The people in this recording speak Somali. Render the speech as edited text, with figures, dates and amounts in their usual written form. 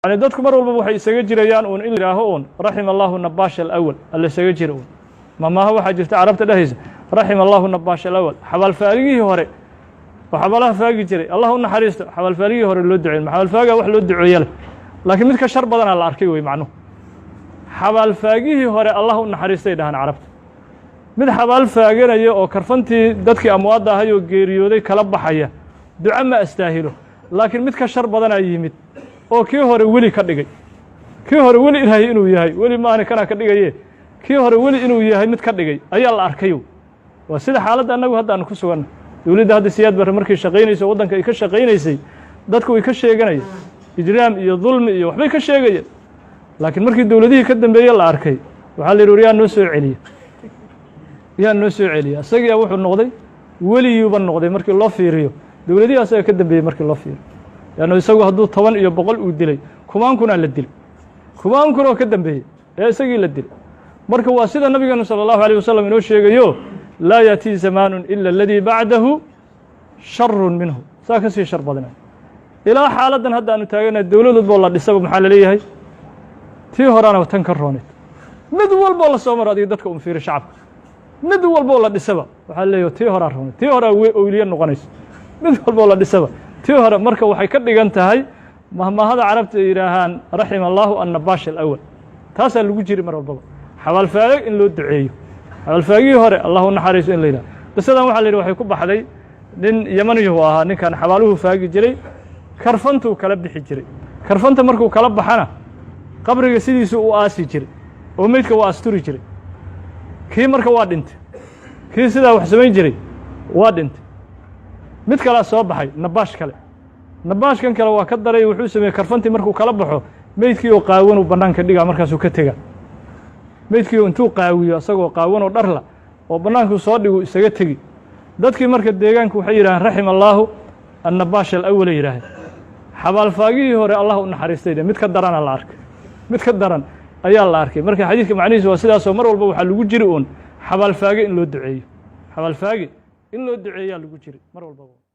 يعني dadku mar walba waxay isaga jirayaan in ilaaho rahimallahu nabash al-awwal alla isaga jiro mamaha waxa jirta carabta dhahaysa rahimallahu nabash al-awwal xabal faarigii hore waxabalaha faagi jiray allah u naxariisto xabal faarigii hore loo duceeyay xabal faaga wax loo duceeyay laakiin mid ka shar badan la arkay way macno xabal faagii hore allah u naxariistay dhahan carabta mid xabal faaganayo oo karfantii dadkii amwaada ahayo geeriyooday kala baxaya duca ma astaahilo laakiin mid ka shar badan ay yimid oo kii hore weli ka dhigay kii hore weli ilaahay inuu yahay weli maana kana ka dhigaye kii hore weli inuu yahay mid ka dhigay ayaa la arkayo waa sida xaaladda anagu hadda aan ku sugan dawladda hadda siyaad bar markii shaqeynayso wadanka ay ka shaqeynaysay dadku way ka sheeganayeen ijraam iyo dulmi iyo waxbay ka sheegayeen laakiin markii dawladihii ka dambeeyay la arkay waxa la yiri noo soo celiyo noo soo celiyo asaga wuxuu noqday weliyuuba noqday markii loo fiiriyo dawladihii asaga ka dambeeyay markii loo fiiriyo يعني isagu haduu 10 iyo 100 uu dilay kumaan kuna la dilay kumaan kuna ka dambeeyay isagii la dilay marka waa sida nabiga sallallahu alayhi wasallam inoo sheegayo la yati zamanun illa alladhi ba'dahu sharrun minhu saakasi shar badan ila xaaladan hadda aanu taagana dawladdu boo la dhisay maxaa la leeyahay tii horana tan ka roonay mid walba la soo maray dadka fiir shacabka mid walba la dhisay waxa la leeyahay tii hora roonay tii hora way ooliye noqonayso mid walba la dhisay tii hore marka waxay ka dhigan tahay mahmaahada carabta yiraahaan rahimallahu an-nabash al-awwal taasa lagu jiri mar walba xabal faag in loo duceeyo xabal faagii hore allah u naxariiso in leeyahay bisadan waxa leeyahay waxay ku baxday nin yamaniyo ahaa ninkan xabaluhu faagi jiray karfantu kala bixi jiray karfanta markuu kala baxana qabriga sidiisu u aasi jiray oo meedka waa asturi jiray kii marka waa dhintay kii sida wax sameyn jiray waa dhintay mid kala soo baxay nabash kale nabashkan kale waa ka daray wuxuu sameeyay karfantii markuu kala baxo meedkii oo qaawan u banaanka dhiga markaas uu ka taga meedkii intuu qaawiyo asagoo qaawan oo dharla oo banaanku soo dhigo isaga tagi dadkii marka deegaanku waxay yiraahdeen rahimallahu an-nabash al-awwal yiraahdeen xabal faagii hore allah u naxariistay mid ka daran la arkay mid ka daran ayaa la arkay marka xadiiska macnihiisu waa sidaas oo mar walba waxa lagu jiri xabal faagi in loo duceeyo xabal faagi in loo duceeyaa lagu jiri mar walba